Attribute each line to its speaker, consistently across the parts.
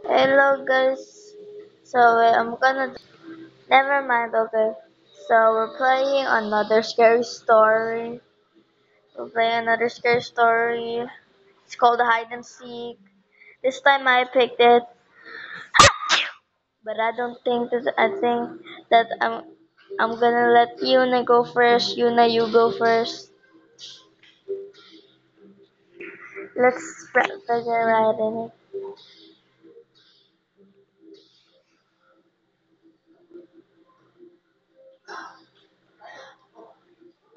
Speaker 1: Hello guys. I'm gonna never mind, okay. So we're playing another scary story. We're playing another scary story. It's called hide and seek. This time I picked it, but I don't think that I think that I'm gonna let Yuna go first. Yuna, you go first. Let's get right in it.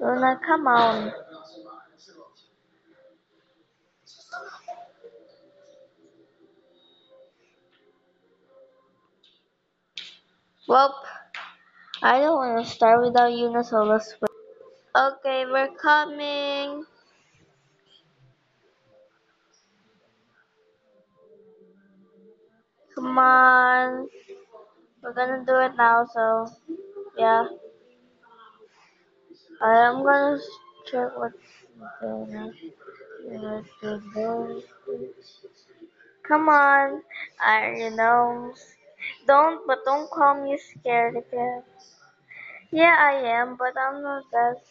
Speaker 1: Yuna, come on. Well, I don't want to start without Yuna, so let's wait. Okay, we're coming. Come on. We're gonna do it now, so yeah. I'm gonna check what's there. Come on. You know. Don't call me scared again. Yeah, I am, but I'm not that.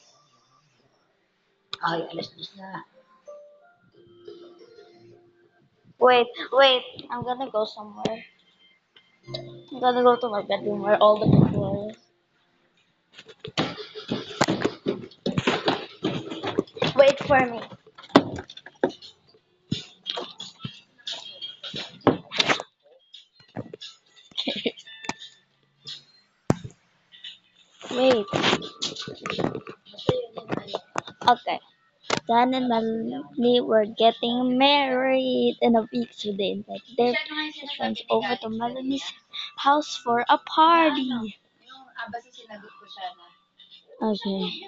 Speaker 1: Wait. I'm gonna go somewhere. I'm gonna go to my bedroom where all the people are. Wait for me. Wait. Okay. Dan and Melanie were getting married in a week, so they invited their friends over to Melanie's house for a party. Okay.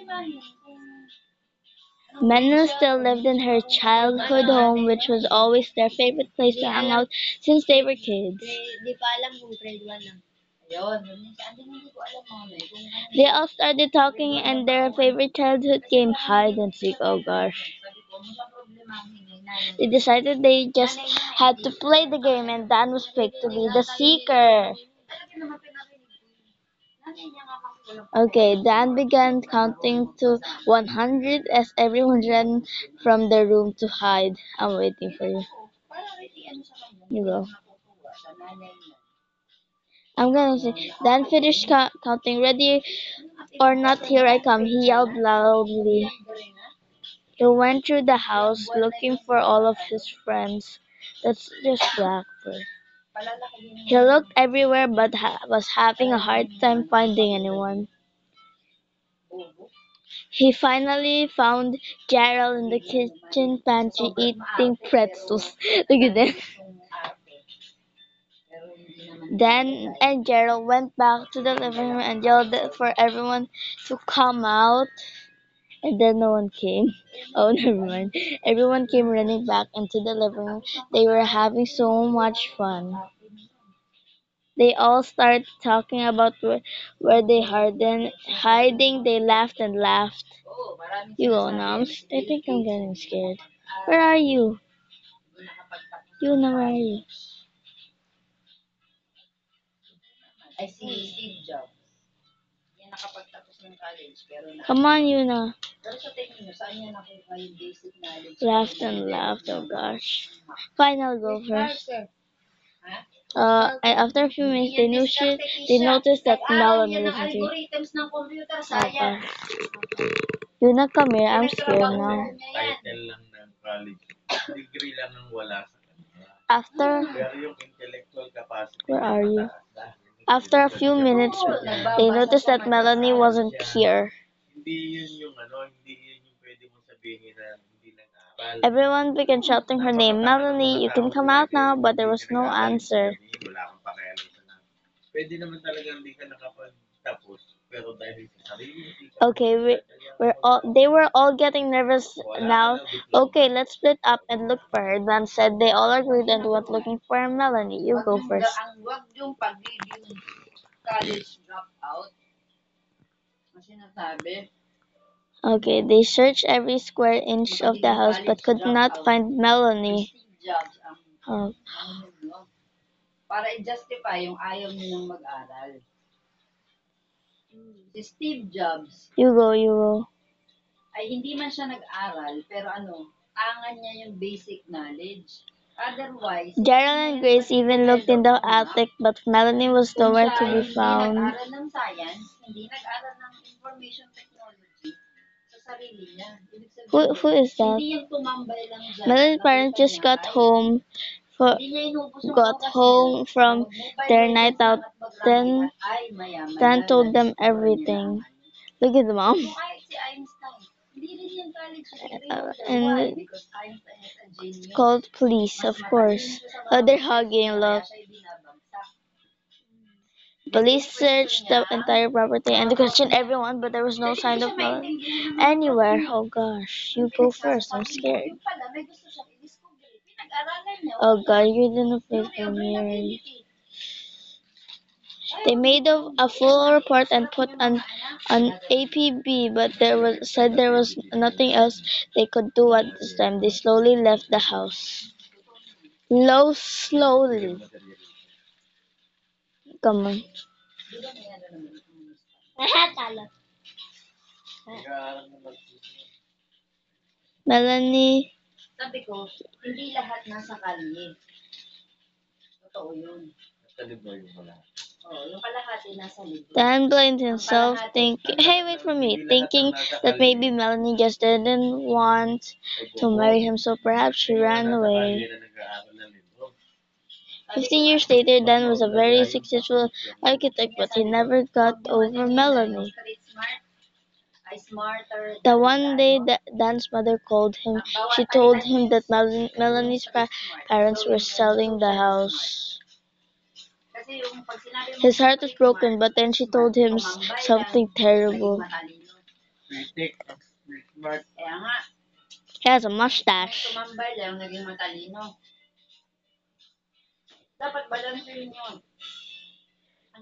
Speaker 1: Melanie still lived in her childhood home, which was always their favorite place to hang out since they were kids. They all started talking, and their favorite childhood game, hide and seek. Oh gosh. They decided they just had to play the game, and Dan was picked to be the seeker. Okay, Dan began counting to 100 as everyone ran from the room to hide. I'm waiting for you. You go. I'm gonna say, Dan finished counting. Ready or not, here I come, he yelled loudly. He went through the house looking for all of his friends. That's just Blackbird. He looked everywhere but was having a hard time finding anyone. He finally found Gerald in the kitchen pantry eating pretzels. Look at that. Dan and Gerald went back to the living room and yelled for everyone to come out, and then no one came. Oh, never mind. Everyone came running back into the living room. They were having so much fun. They all started talking about where they hiding. They laughed and laughed. You go now. I think I'm getting scared. Where are you? You know where are you? Come on, Yuna. Laughed and laughed. Oh gosh. Fine, I'll go first. And after a few minutes, they noticed that Melanie wasn't here. Okay. Yuna, come here. I'm scared now.
Speaker 2: Title lang ng college. Degree lang ang wala sa kanila.
Speaker 1: After,
Speaker 2: Pero yung intellectual capacity
Speaker 1: where are you?
Speaker 2: mataas.
Speaker 1: After a few minutes, they noticed that Melanie wasn't here.
Speaker 2: Hindi yun yung hindi yun yung pwede mong sabihin na hindi nag-aral.
Speaker 1: Everyone began shouting her name. Melanie, you can come out now, but there was no answer.
Speaker 2: Wala kang pakialam sa namin. Pwede naman talaga hindi ka nakapagtapos, pero dahil sa sarili,
Speaker 1: Okay, they were all getting nervous now. Okay, let's split up and look for her. Dan said they all agreed and went looking for Melanie. You go first. Okay, they searched every square inch of the house but could not find Melanie. Oh,
Speaker 3: Para i-justify yung ayaw nilang mag-aral. Si Steve Jobs
Speaker 1: you go.
Speaker 3: ay hindi man siya nag-aral, pero angan niya yung basic knowledge. Otherwise,
Speaker 1: Gerald and Grace even looked in the attic, but Melanie was
Speaker 3: kung
Speaker 1: nowhere
Speaker 3: siya
Speaker 1: to
Speaker 3: ay
Speaker 1: be
Speaker 3: hindi
Speaker 1: found.
Speaker 3: nag-aral ng science, hindi nag-aral ng information technology sa sarili niya. Ibig
Speaker 1: Who
Speaker 3: sabihin,
Speaker 1: is that?
Speaker 3: hindi yung tumambay lang dyan.
Speaker 1: Melanie's parents just got home for
Speaker 3: Hindi niya inubos yung
Speaker 1: got
Speaker 3: oras
Speaker 1: home
Speaker 3: niya
Speaker 1: from
Speaker 3: para mag-mobile
Speaker 1: their
Speaker 3: legends
Speaker 1: night
Speaker 3: lang
Speaker 1: out.
Speaker 3: at mag-ranking
Speaker 1: Then
Speaker 3: at ay mayaman
Speaker 1: Dan
Speaker 3: yan,
Speaker 1: told them
Speaker 3: na-discover niya
Speaker 1: everything.
Speaker 3: lang.
Speaker 1: Look at the mom.
Speaker 3: Kung kahit si Einstein, hindi rin yung college degree holder. Why?
Speaker 1: And
Speaker 3: Because Einstein is a genius.
Speaker 1: called police,
Speaker 3: Mas
Speaker 1: of course.
Speaker 3: matalino siya sa
Speaker 1: Oh,
Speaker 3: mga
Speaker 1: they're
Speaker 3: subjects
Speaker 1: hugging.
Speaker 3: niya, kaya
Speaker 1: Look.
Speaker 3: siya binabagsak.
Speaker 1: Police searched the entire property and questioned everyone, but there was no sign of Melanie anywhere. Oh gosh, you go first. I'm scared.
Speaker 3: Yung pala, may gusto siyang i-discover. Pinag-aralan niya.
Speaker 1: Oh god, you didn't face for me. They made a full report and put an APB, but there was nothing else they could do at this time. They slowly left the house. Slowly. Come on. Melanie.
Speaker 3: Sabi ko, hindi lahat nasa kalye. Totoo yun. Yung kalahati nasa libro.
Speaker 1: Dan blamed himself, thinking that maybe Melanie just didn't want to marry him, so perhaps she ran away. 15 years later, Dan was a very successful architect, but he never got over Melanie. The one day that Dan's mother called him, she told him that Melanie's parents were selling the house. His heart was broken, but then she told him something terrible. He has a mustache.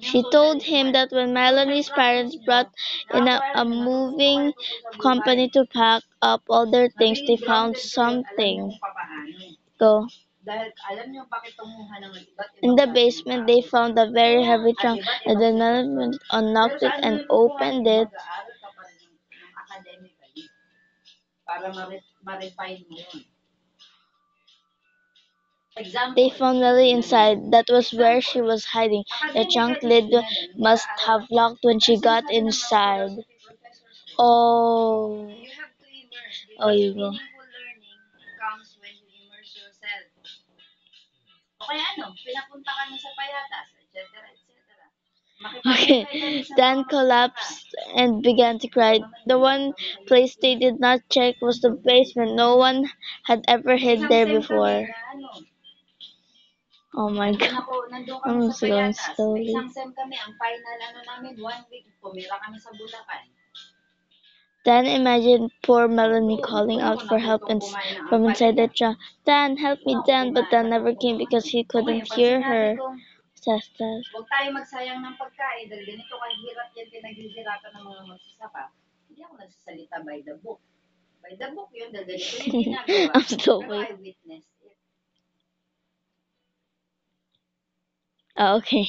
Speaker 1: She told him that when Melanie's parents brought in a moving company to pack up all their things, they found something. Go. In the basement, they found a very heavy trunk, and then Melanie unlocked it and opened it. They found Melanie inside. That was where she was hiding. The trunk lid must have locked when she got inside. Oh. Oh, you go. Okay. Dan collapsed and began to cry. The one place they did not check was the basement. No one had ever hid there before. Oh my god. I'm going slowly.
Speaker 3: Isang sem kami, ang final namin, 1 week, pumira kami sa Bulacan.
Speaker 1: Dan imagined poor Melanie calling out for help from inside the trunk. Dan, help me, Dan, but Dan never came because he couldn't hear her.
Speaker 3: Huwag tayo magsayang ng pagkain dahil ganito kahirap yan pinaghihirapan ng mga magsasaka. Hindi ako nagsasalita by the book. By the book yun, dahil ganito yung ginagawa.
Speaker 1: I'm still
Speaker 3: Pero I witnessed it.
Speaker 1: Oh, okay.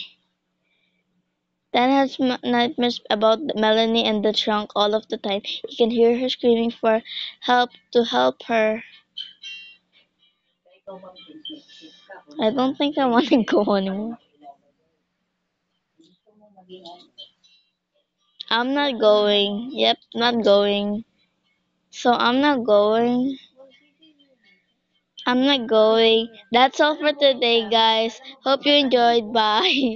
Speaker 1: Dan has nightmares about Melanie and the trunk all of the time. He can hear her screaming for help to help her. I don't think I want to go anymore. I'm not going. Yep, not going. So I'm not going. I'm not going. That's all for today, guys. Hope you enjoyed. Bye.